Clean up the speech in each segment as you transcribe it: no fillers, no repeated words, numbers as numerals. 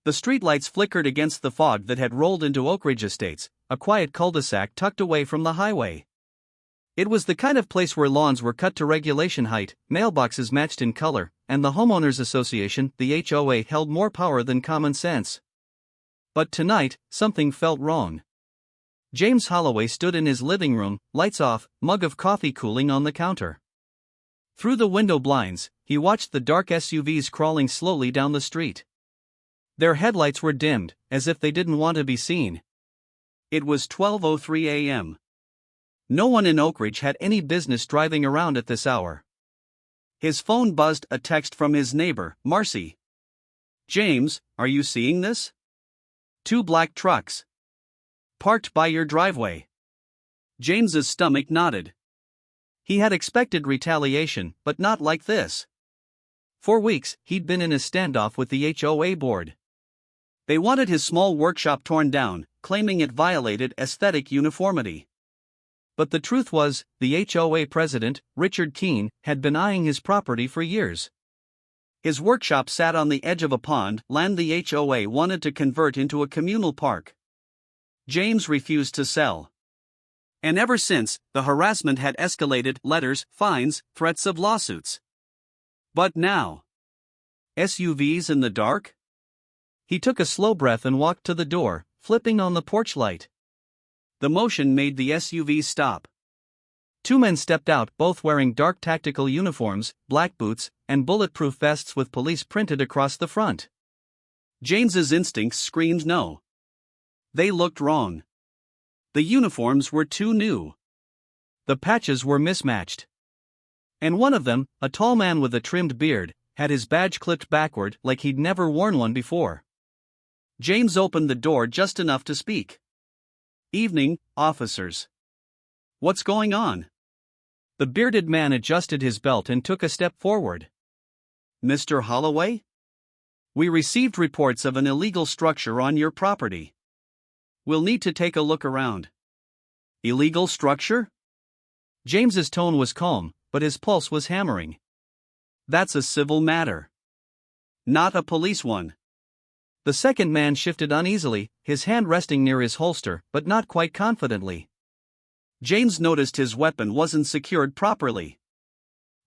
The streetlights flickered against the fog that had rolled into Oak Ridge Estates, a quiet cul-de-sac tucked away from the highway. It was the kind of place where lawns were cut to regulation height, mailboxes matched in color, and the Homeowners Association, the HOA, held more power than common sense. But tonight, something felt wrong. James Holloway stood in his living room, lights off, mug of coffee cooling on the counter. Through the window blinds, he watched the dark SUVs crawling slowly down the street. Their headlights were dimmed, as if they didn't want to be seen. It was 12:03 a.m. No one in Oak Ridge had any business driving around at this hour. His phone buzzed, a text from his neighbor, Marcy. "James, are you seeing this? 2 black trucks. Parked by your driveway." James's stomach knotted. He had expected retaliation, but not like this. For weeks, he'd been in a standoff with the HOA board. They wanted his small workshop torn down, claiming it violated aesthetic uniformity. But the truth was, the HOA president, Richard Keene, had been eyeing his property for years. His workshop sat on the edge of a pond, land the HOA wanted to convert into a communal park. James refused to sell. And ever since, the harassment had escalated: letters, fines, threats of lawsuits. But now, SUVs in the dark? He took a slow breath and walked to the door, flipping on the porch light. The motion made the SUVs stop. 2 men stepped out, both wearing dark tactical uniforms, black boots, and bulletproof vests with police printed across the front. James's instincts screamed no. They looked wrong. The uniforms were too new. The patches were mismatched. And one of them, a tall man with a trimmed beard, had his badge clipped backward like he'd never worn one before. James opened the door just enough to speak. "Evening, officers. What's going on?" The bearded man adjusted his belt and took a step forward. "Mr. Holloway? We received reports of an illegal structure on your property. We'll need to take a look around." "Illegal structure?" James's tone was calm, but his pulse was hammering. "That's a civil matter. Not a police one." The second man shifted uneasily, his hand resting near his holster, but not quite confidently. James noticed his weapon wasn't secured properly.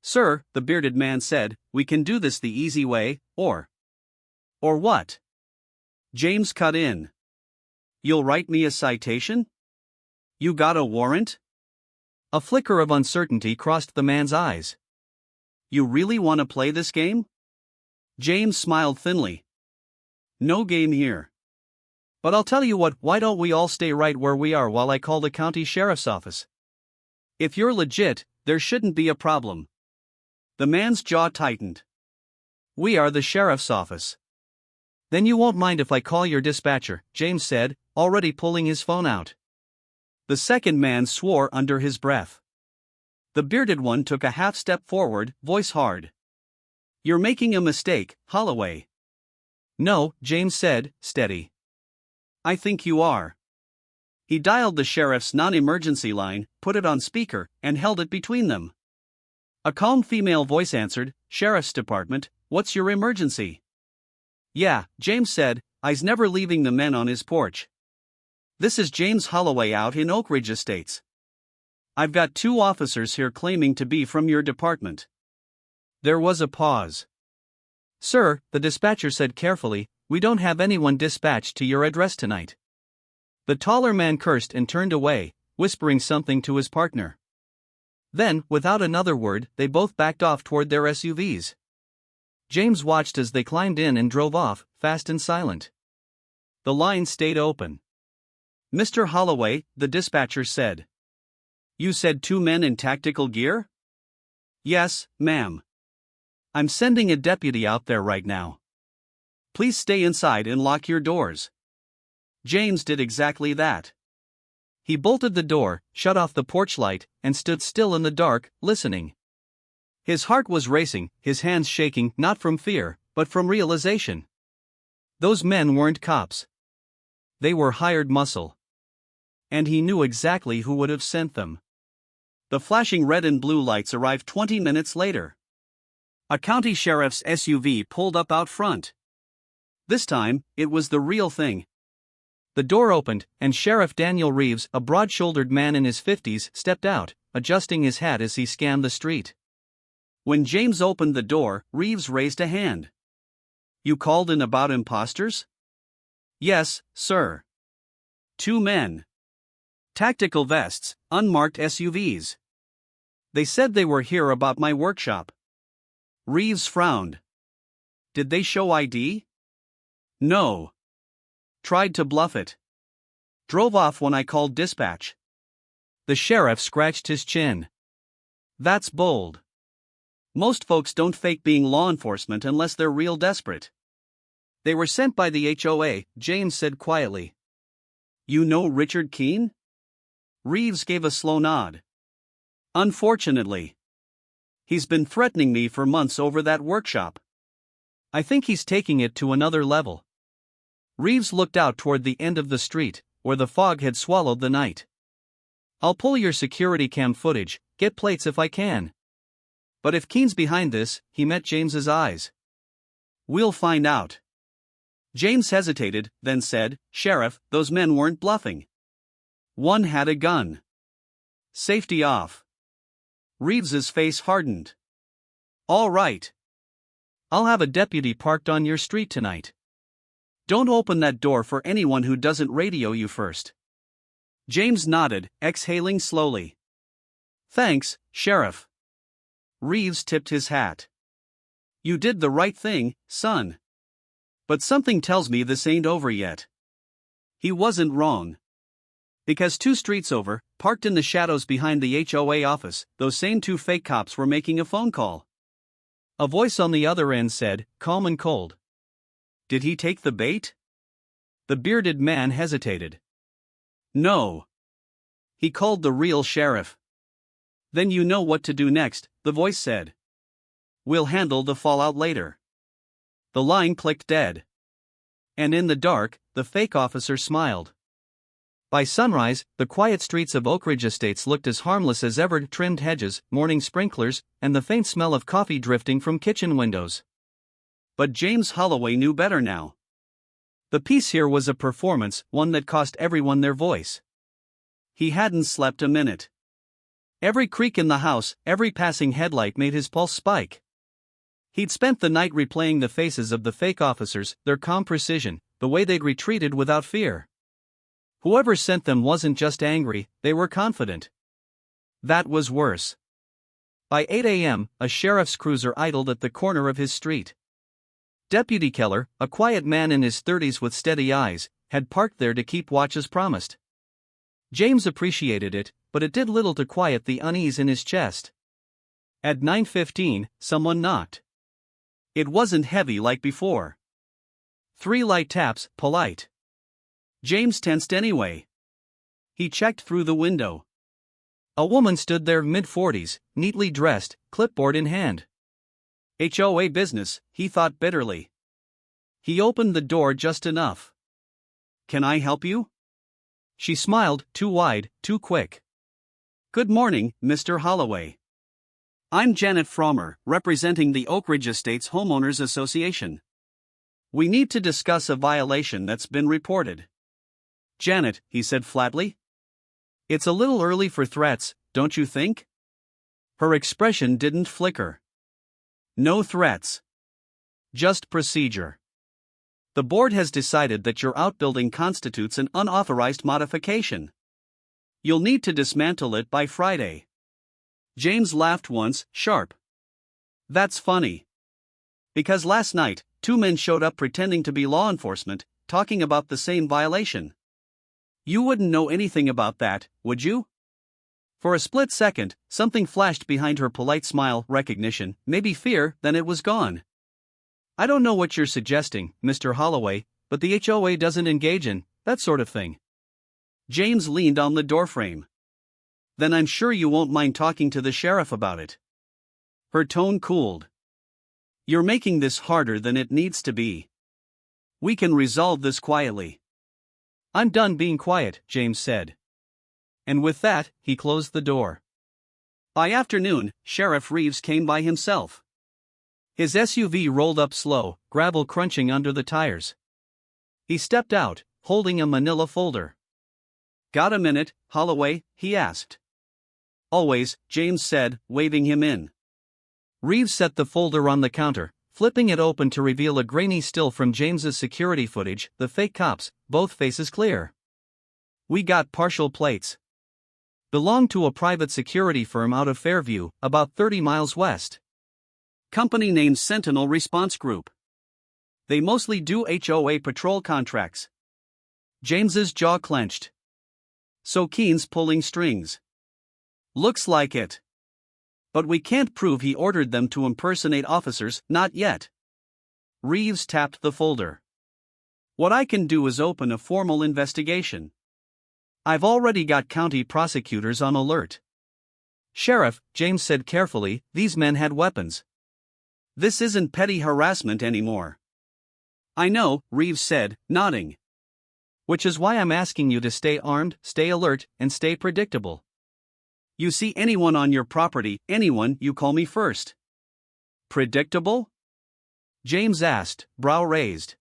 "Sir," the bearded man said, "we can do this the easy way, or..." "Or what?" James cut in. "You'll write me a citation? You got a warrant?" A flicker of uncertainty crossed the man's eyes. "You really want to play this game?" James smiled thinly. "No game here. But I'll tell you what, why don't we all stay right where we are while I call the county sheriff's office? If you're legit, there shouldn't be a problem." The man's jaw tightened. "We are the sheriff's office." "Then you won't mind if I call your dispatcher," James said, already pulling his phone out. The second man swore under his breath. The bearded one took a half step forward, voice hard. "You're making a mistake, Holloway." "No," James said, steady. "I think you are." He dialed the sheriff's non-emergency line, put it on speaker, and held it between them. A calm female voice answered, "Sheriff's Department, what's your emergency?" "Yeah," James said, "I's never leaving the men on his porch. This is James Holloway out in Oak Ridge Estates. I've got 2 officers here claiming to be from your department." There was a pause. "Sir," the dispatcher said carefully, "we don't have anyone dispatched to your address tonight." The taller man cursed and turned away, whispering something to his partner. Then, without another word, they both backed off toward their SUVs. James watched as they climbed in and drove off, fast and silent. The line stayed open. "Mr. Holloway," the dispatcher said. "You said 2 men in tactical gear?" "Yes, ma'am. I'm sending a deputy out there right now. Please stay inside and lock your doors." James did exactly that. He bolted the door, shut off the porch light, and stood still in the dark, listening. His heart was racing, his hands shaking, not from fear, but from realization. Those men weren't cops. They were hired muscle. And he knew exactly who would have sent them. The flashing red and blue lights arrived 20 minutes later. A county sheriff's SUV pulled up out front. This time, it was the real thing. The door opened, and Sheriff Daniel Reeves, a broad-shouldered man in his 50s, stepped out, adjusting his hat as he scanned the street. When James opened the door, Reeves raised a hand. "You called in about imposters?" "Yes, sir." 2 men. Tactical vests, unmarked SUVs. They said they were here about my workshop. Reeves frowned. "Did they show ID?" "No. Tried to bluff it. Drove off when I called dispatch." The sheriff scratched his chin. "That's bold. Most folks don't fake being law enforcement unless they're real desperate." "They were sent by the HOA," James said quietly. "You know Richard Keene?" Reeves gave a slow nod. "Unfortunately. He's been threatening me for months over that workshop. I think he's taking it to another level." Reeves looked out toward the end of the street, where the fog had swallowed the night. "I'll pull your security cam footage, get plates if I can. But if Keene's behind this," he met James's eyes. "We'll find out." James hesitated, then said, "Sheriff, those men weren't bluffing. One had a gun. Safety off." Reeves's face hardened. "All right. I'll have a deputy parked on your street tonight. Don't open that door for anyone who doesn't radio you first." James nodded, exhaling slowly. "Thanks, Sheriff." Reeves tipped his hat. "You did the right thing, son. But something tells me this ain't over yet." He wasn't wrong. Because 2 streets over, parked in the shadows behind the HOA office, those same 2 fake cops were making a phone call. A voice on the other end said, calm and cold, "Did he take the bait?" The bearded man hesitated. "No. He called the real sheriff." "Then you know what to do next," the voice said. "We'll handle the fallout later." The line clicked dead. And in the dark, the fake officer smiled. By sunrise, the quiet streets of Oak Ridge Estates looked as harmless as ever: trimmed hedges, morning sprinklers, and the faint smell of coffee drifting from kitchen windows. But James Holloway knew better now. The piece here was a performance, one that cost everyone their voice. He hadn't slept a minute. Every creak in the house, every passing headlight made his pulse spike. He'd spent the night replaying the faces of the fake officers, their calm precision, the way they'd retreated without fear. Whoever sent them wasn't just angry, they were confident. That was worse. By 8 a.m., a sheriff's cruiser idled at the corner of his street. Deputy Keller, a quiet man in his 30s with steady eyes, had parked there to keep watch as promised. James appreciated it, but it did little to quiet the unease in his chest. At 9:15, someone knocked. It wasn't heavy like before. 3 light taps, polite. James tensed anyway. He checked through the window. A woman stood there, mid-40s, neatly dressed, clipboard in hand. HOA business, he thought bitterly. He opened the door just enough. "Can I help you?" She smiled, too wide, too quick. "Good morning, Mr. Holloway. I'm Janet Frommer, representing the Oak Ridge Estates Homeowners Association. We need to discuss a violation that's been reported." "Janet," he said flatly. "It's a little early for threats, don't you think?" Her expression didn't flicker. "No threats. Just procedure. The board has decided that your outbuilding constitutes an unauthorized modification. You'll need to dismantle it by Friday." James laughed once, sharp. "That's funny. Because last night, 2 men showed up pretending to be law enforcement, talking about the same violation. You wouldn't know anything about that, would you?" For a split second, something flashed behind her polite smile: recognition, maybe fear, then it was gone. "I don't know what you're suggesting, Mr. Holloway, but the HOA doesn't engage in that sort of thing." James leaned on the doorframe. "Then I'm sure you won't mind talking to the sheriff about it." Her tone cooled. "You're making this harder than it needs to be. We can resolve this quietly." "I'm done being quiet," James said. And with that, he closed the door. By afternoon, Sheriff Reeves came by himself. His SUV rolled up slow, gravel crunching under the tires. He stepped out, holding a manila folder. "Got a minute, Holloway?" he asked. "Always," James said, waving him in. Reeves set the folder on the counter, flipping it open to reveal a grainy still from James's security footage, the fake cops, both faces clear. "We got partial plates. Belonged to a private security firm out of Fairview, about 30 miles west. Company named Sentinel Response Group. They mostly do HOA patrol contracts." James's jaw clenched. "So Keen's pulling strings." "Looks like it. But we can't prove he ordered them to impersonate officers, not yet." Reeves tapped the folder. "What I can do is open a formal investigation. I've already got county prosecutors on alert." "Sheriff," James said carefully, "these men had weapons. This isn't petty harassment anymore." "I know," Reeves said, nodding. "Which is why I'm asking you to stay armed, stay alert, and stay predictable. You see anyone on your property, anyone, you call me first." "Predictable?" James asked, brow raised.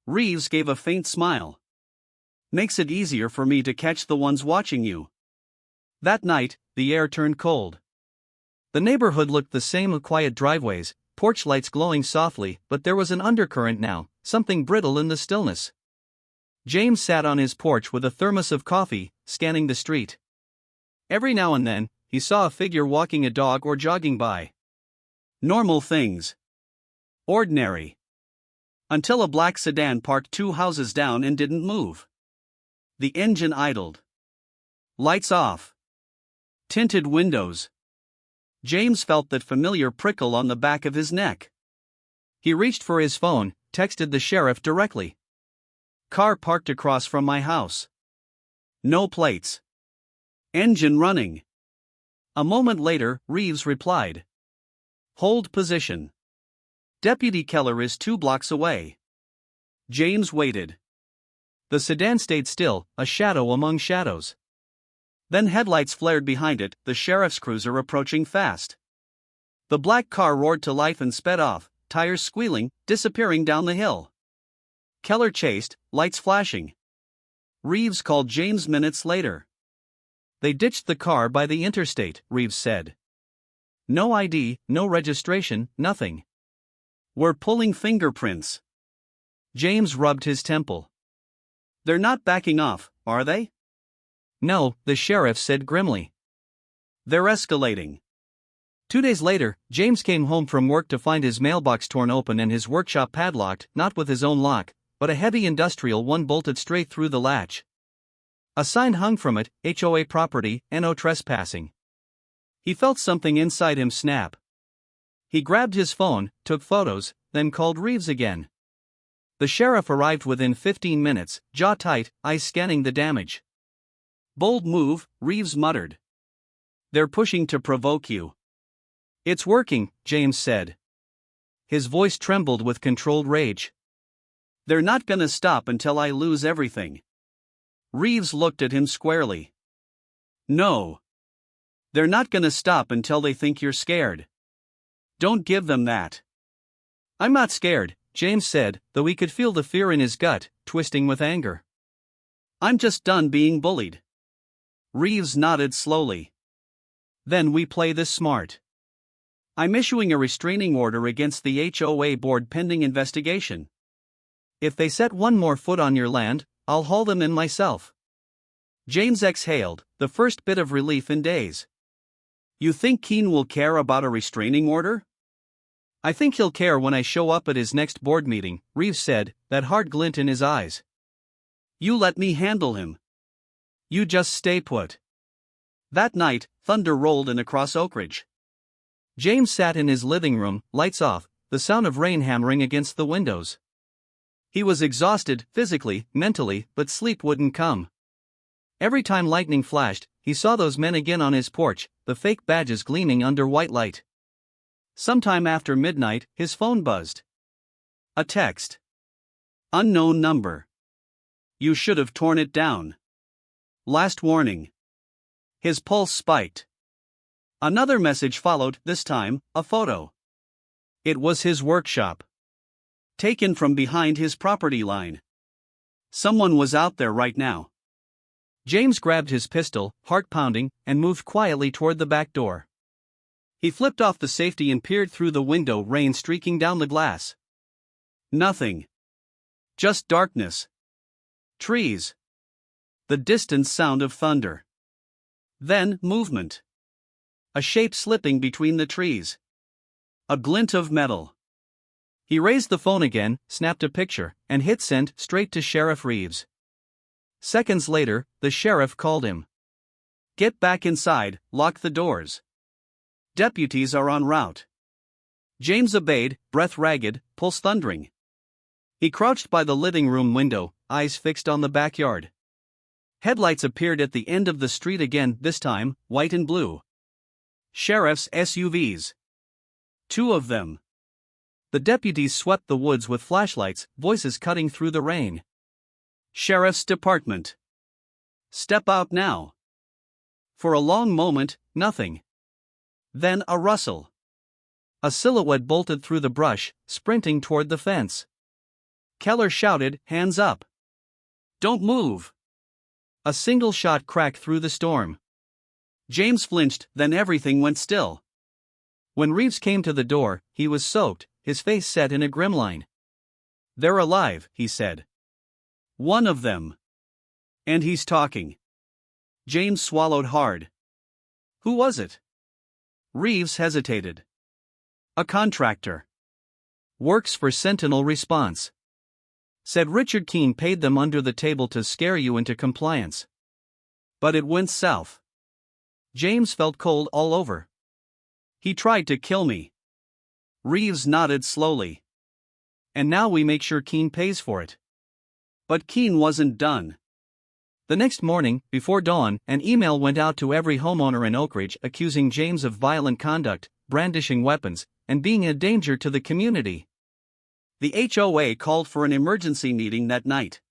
Reeves gave a faint smile. "Makes it easier for me to catch the ones watching you." That night, the air turned cold. The neighborhood looked the same with quiet driveways, porch lights glowing softly, but there was an undercurrent now, something brittle in the stillness. James sat on his porch with a thermos of coffee, scanning the street. Every now and then, he saw a figure walking a dog or jogging by. Normal things. Ordinary. Until a black sedan parked 2 houses down and didn't move. The engine idled. Lights off. Tinted windows. James felt that familiar prickle on the back of his neck. He reached for his phone, texted the sheriff directly. "Car parked across from my house. No plates. Engine running." A moment later, Reeves replied. "Hold position. Deputy Keller is 2 blocks away." James waited. The sedan stayed still, a shadow among shadows. Then headlights flared behind it, the sheriff's cruiser approaching fast. The black car roared to life and sped off, tires squealing, disappearing down the hill. Keller chased, lights flashing. Reeves called James minutes later. "They ditched the car by the interstate," Reeves said. "No ID, no registration, nothing. We're pulling fingerprints." James rubbed his temple. "They're not backing off, are they?" "No," the sheriff said grimly. "They're escalating." 2 days later, James came home from work to find his mailbox torn open and his workshop padlocked, not with his own lock, but a heavy industrial one bolted straight through the latch. A sign hung from it, "HOA property, no trespassing." He felt something inside him snap. He grabbed his phone, took photos, then called Reeves again. The sheriff arrived within 15 minutes, jaw tight, eyes scanning the damage. "Bold move," Reeves muttered. "They're pushing to provoke you." "It's working," James said. His voice trembled with controlled rage. "They're not gonna stop until I lose everything." Reeves looked at him squarely. "No. They're not gonna stop until they think you're scared. Don't give them that." "I'm not scared," James said, though he could feel the fear in his gut, twisting with anger. "I'm just done being bullied." Reeves nodded slowly. "Then we play this smart. I'm issuing a restraining order against the HOA board pending investigation. If they set one more foot on your land, I'll haul them in myself." James exhaled, the first bit of relief in days. "You think Keen will care about a restraining order?" "I think he'll care when I show up at his next board meeting," Reeves said, that hard glint in his eyes. "You let me handle him. You just stay put." That night, thunder rolled in across Oakridge. James sat in his living room, lights off, the sound of rain hammering against the windows. He was exhausted, physically, mentally, but sleep wouldn't come. Every time lightning flashed, he saw those men again on his porch, the fake badges gleaming under white light. Sometime after midnight, his phone buzzed. A text. "Unknown number. You should have torn it down. Last warning." His pulse spiked. Another message followed, this time, a photo. It was his workshop. Taken from behind his property line. Someone was out there right now. James grabbed his pistol, heart pounding, and moved quietly toward the back door. He flipped off the safety and peered through the window, rain streaking down the glass. Nothing. Just darkness. Trees. The distant sound of thunder. Then, movement. A shape slipping between the trees. A glint of metal. He raised the phone again, snapped a picture, and hit send straight to Sheriff Reeves. Seconds later, the sheriff called him. Get back inside, lock the doors. Deputies are en route. James obeyed, breath ragged, pulse thundering. He crouched by the living room window, eyes fixed on the backyard. Headlights appeared at the end of the street again, this time, white and blue. Sheriff's SUVs. 2 of them. The deputies swept the woods with flashlights, voices cutting through the rain. Sheriff's Department. Step out now. For a long moment, nothing. Then a rustle. A silhouette bolted through the brush, sprinting toward the fence. Keller shouted, hands up. Don't move. A single shot cracked through the storm. James flinched, then everything went still. When Reeves came to the door, he was soaked, his face set in a grim line. They're alive, he said. One of them. And he's talking. James swallowed hard. Who was it? Reeves hesitated. A contractor. Works for Sentinel Response. Said Richard Keene paid them under the table to scare you into compliance. But it went south. James felt cold all over. He tried to kill me. Reeves nodded slowly. And now we make sure Keene pays for it. But Keene wasn't done. The next morning, before dawn, an email went out to every homeowner in Oak Ridge accusing James of violent conduct, brandishing weapons, and being a danger to the community. The HOA called for an emergency meeting that night.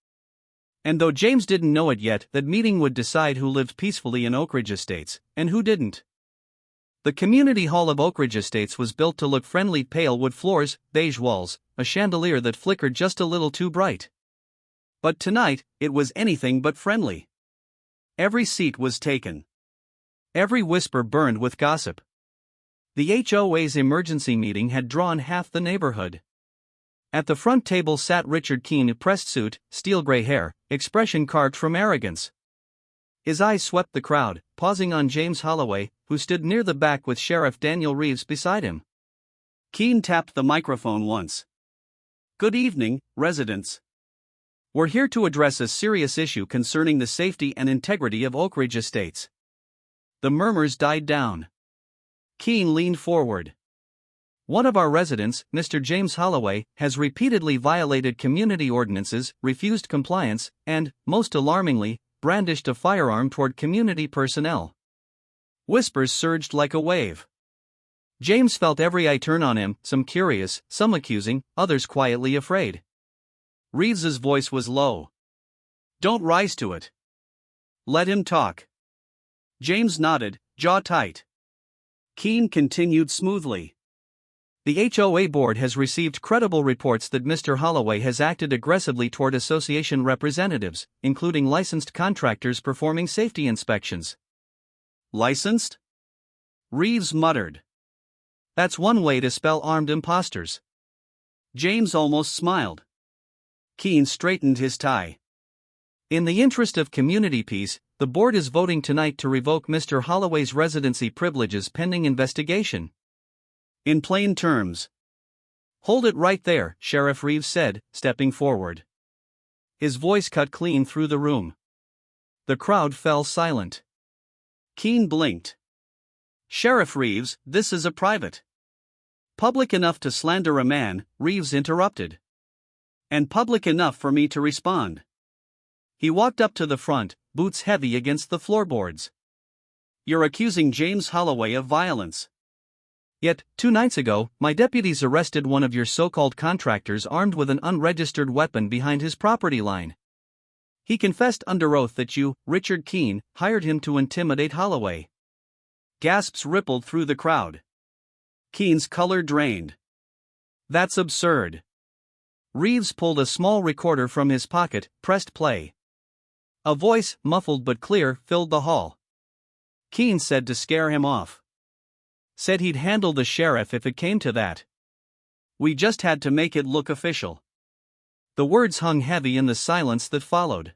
And though James didn't know it yet, that meeting would decide who lived peacefully in Oak Ridge Estates, and who didn't. The community hall of Oak Ridge Estates was built to look friendly: pale wood floors, beige walls, a chandelier that flickered just a little too bright. But tonight, it was anything but friendly. Every seat was taken. Every whisper burned with gossip. The HOA's emergency meeting had drawn half the neighborhood. At the front table sat Richard Keene, pressed suit, steel gray hair, expression carved from arrogance. His eyes swept the crowd, pausing on James Holloway, who stood near the back with Sheriff Daniel Reeves beside him. Keene tapped the microphone once. Good evening, residents. We're here to address a serious issue concerning the safety and integrity of Oak Ridge Estates. The murmurs died down. Keene leaned forward. One of our residents, Mr. James Holloway, has repeatedly violated community ordinances, refused compliance, and, most alarmingly, brandished a firearm toward community personnel. Whispers surged like a wave. James felt every eye turn on him, some curious, some accusing, others quietly afraid. Reeves's voice was low. Don't rise to it. Let him talk. James nodded, jaw tight. Keene continued smoothly. The HOA board has received credible reports that Mr. Holloway has acted aggressively toward association representatives, including licensed contractors performing safety inspections. Licensed? Reeves muttered. That's one way to spell armed imposters. James almost smiled. Keene straightened his tie. In the interest of community peace, the board is voting tonight to revoke Mr. Holloway's residency privileges pending investigation. In plain terms. Hold it right there, Sheriff Reeves said, stepping forward. His voice cut clean through the room. The crowd fell silent. Keene blinked. Sheriff Reeves, this is a private. Public enough to slander a man, Reeves interrupted. And public enough for me to respond. He walked up to the front, boots heavy against the floorboards. You're accusing James Holloway of violence. Yet, 2 nights ago, my deputies arrested one of your so-called contractors armed with an unregistered weapon behind his property line. He confessed under oath that you, Richard Keene, hired him to intimidate Holloway. Gasps rippled through the crowd. Keene's color drained. That's absurd. Reeves pulled a small recorder from his pocket, pressed play. A voice, muffled but clear, filled the hall. Keene said to scare him off. Said he'd handle the sheriff if it came to that. We just had to make it look official. The words hung heavy in the silence that followed.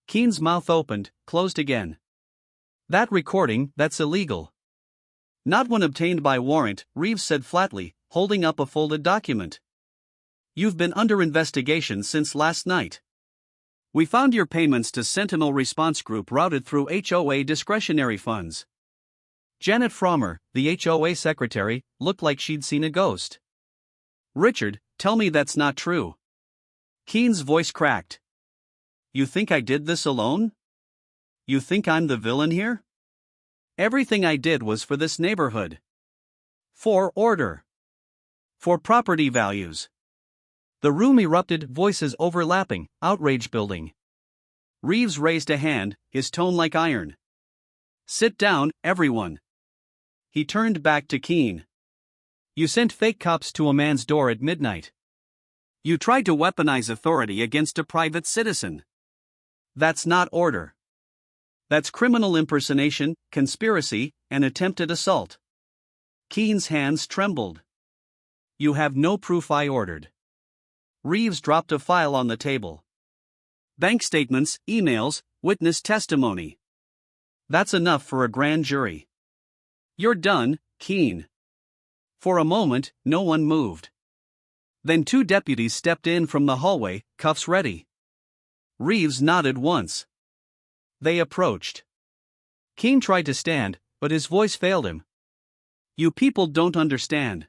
Keene's mouth opened, closed again. That recording, that's illegal. Not when obtained by warrant, Reeves said flatly, holding up a folded document. You've been under investigation since last night. We found your payments to Sentinel Response Group routed through HOA discretionary funds. Janet Frommer, the HOA secretary, looked like she'd seen a ghost. Richard, tell me that's not true. Keene's voice cracked. You think I did this alone? You think I'm the villain here? Everything I did was for this neighborhood. For order. For property values. The room erupted, voices overlapping, outrage building. Reeves raised a hand, his tone like iron. Sit down, everyone. He turned back to Keene. You sent fake cops to a man's door at midnight. You tried to weaponize authority against a private citizen. That's not order. That's criminal impersonation, conspiracy, and attempted assault. Keene's hands trembled. You have no proof I ordered. Reeves dropped a file on the table. Bank statements, emails, witness testimony. That's enough for a grand jury. You're done, Keene. For a moment, no one moved. Then two deputies stepped in from the hallway, cuffs ready. Reeves nodded once. They approached. Keene tried to stand, but his voice failed him. You people don't understand.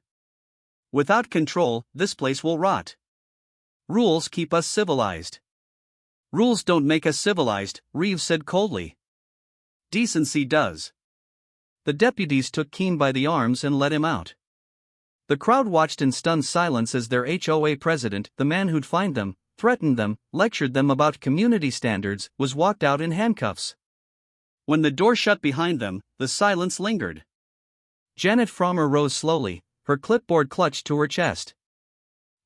Without control, this place will rot. Rules keep us civilized. Rules don't make us civilized, Reeves said coldly. Decency does. The deputies took Keene by the arms and led him out. The crowd watched in stunned silence as their HOA president, the man who'd fined them, threatened them, lectured them about community standards, was walked out in handcuffs. When the door shut behind them, the silence lingered. Janet Frommer rose slowly, her clipboard clutched to her chest.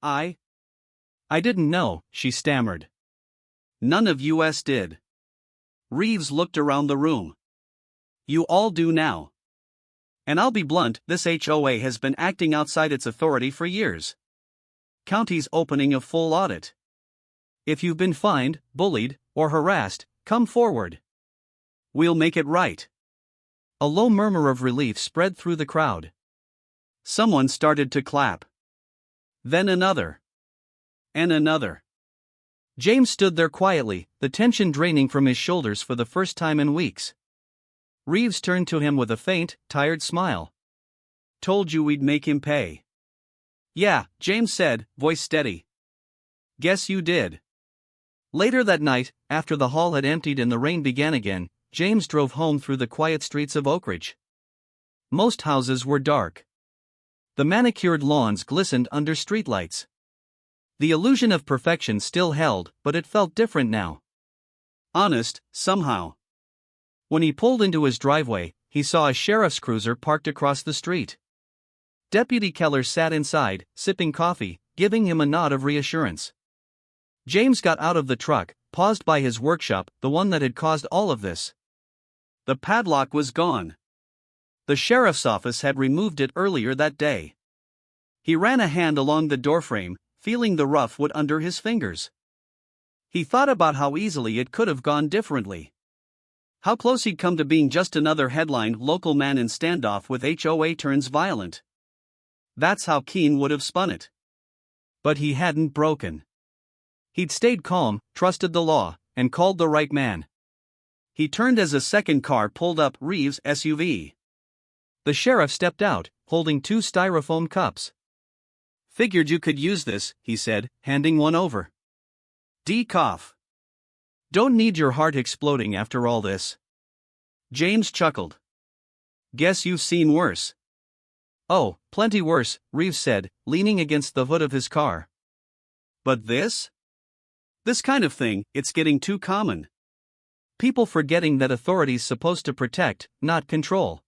I didn't know, she stammered. None of us did. Reeves looked around the room. You all do now. And I'll be blunt, this HOA has been acting outside its authority for years. County's opening a full audit. If you've been fined, bullied, or harassed, come forward. We'll make it right. A low murmur of relief spread through the crowd. Someone started to clap. Then another. And another. James stood there quietly, the tension draining from his shoulders for the first time in weeks. Reeves turned to him with a faint, tired smile. Told you we'd make him pay. Yeah, James said, voice steady. Guess you did. Later that night, after the hall had emptied and the rain began again, James drove home through the quiet streets of Oak Ridge. Most houses were dark. The manicured lawns glistened under streetlights. The illusion of perfection still held, but it felt different now. Honest, somehow. When he pulled into his driveway, he saw a sheriff's cruiser parked across the street. Deputy Keller sat inside, sipping coffee, giving him a nod of reassurance. James got out of the truck, paused by his workshop, the one that had caused all of this. The padlock was gone. The sheriff's office had removed it earlier that day. He ran a hand along the doorframe, feeling the rough wood under his fingers. He thought about how easily it could have gone differently. How close he'd come to being just another headline local man in standoff with HOA turns violent. That's how Keene would have spun it. But he hadn't broken. He'd stayed calm, trusted the law, and called the right man. He turned as a second car pulled up Reeves' SUV. The sheriff stepped out, holding two styrofoam cups. Figured you could use this, he said, handing one over. Cough. Don't need your heart exploding after all this. James chuckled. Guess you've seen worse. Oh, plenty worse, Reeves said, leaning against the hood of his car. But this? This kind of thing, it's getting too common. People forgetting that authority's supposed to protect, not control.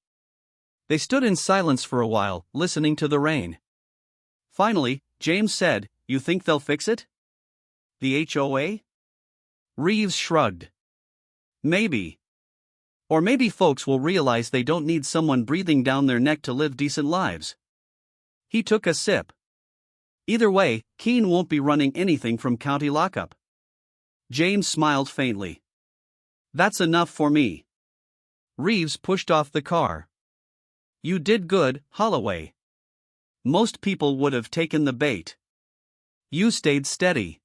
They stood in silence for a while, listening to the rain. Finally, James said, "You think they'll fix it? The HOA?" Reeves shrugged. "Maybe. Or maybe folks will realize they don't need someone breathing down their neck to live decent lives." He took a sip. "Either way, Keene won't be running anything from county lockup." James smiled faintly. "That's enough for me." Reeves pushed off the car. "You did good, Holloway. Most people would have taken the bait. You stayed steady."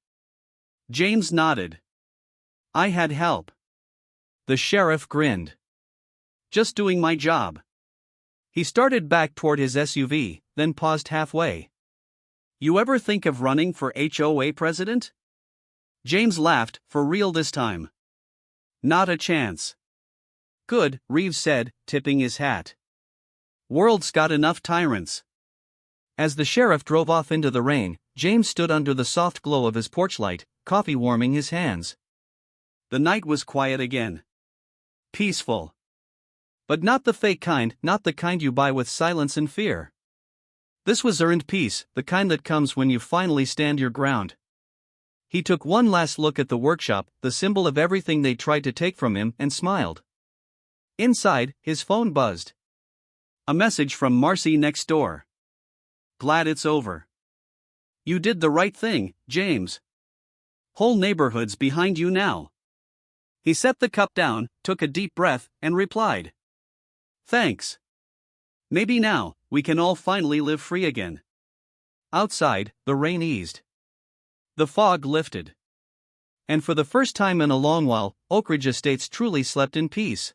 James nodded. "I had help." The sheriff grinned. "Just doing my job." He started back toward his SUV, then paused halfway. "You ever think of running for HOA president?" James laughed, "For real this time?" "Not a chance." "Good," Reeves said, tipping his hat. "World's got enough tyrants." As the sheriff drove off into the rain, James stood under the soft glow of his porch light, coffee warming his hands. The night was quiet again. Peaceful. But not the fake kind, not the kind you buy with silence and fear. This was earned peace, the kind that comes when you finally stand your ground. He took one last look at the workshop, the symbol of everything they tried to take from him, and smiled. Inside, his phone buzzed. A message from Marcy next door. "Glad it's over. You did the right thing, James. Whole neighborhood's behind you now." He set the cup down, took a deep breath, and replied, "Thanks. Maybe now, we can all finally live free again." Outside, the rain eased. The fog lifted. And for the first time in a long while, Oak Ridge Estates truly slept in peace.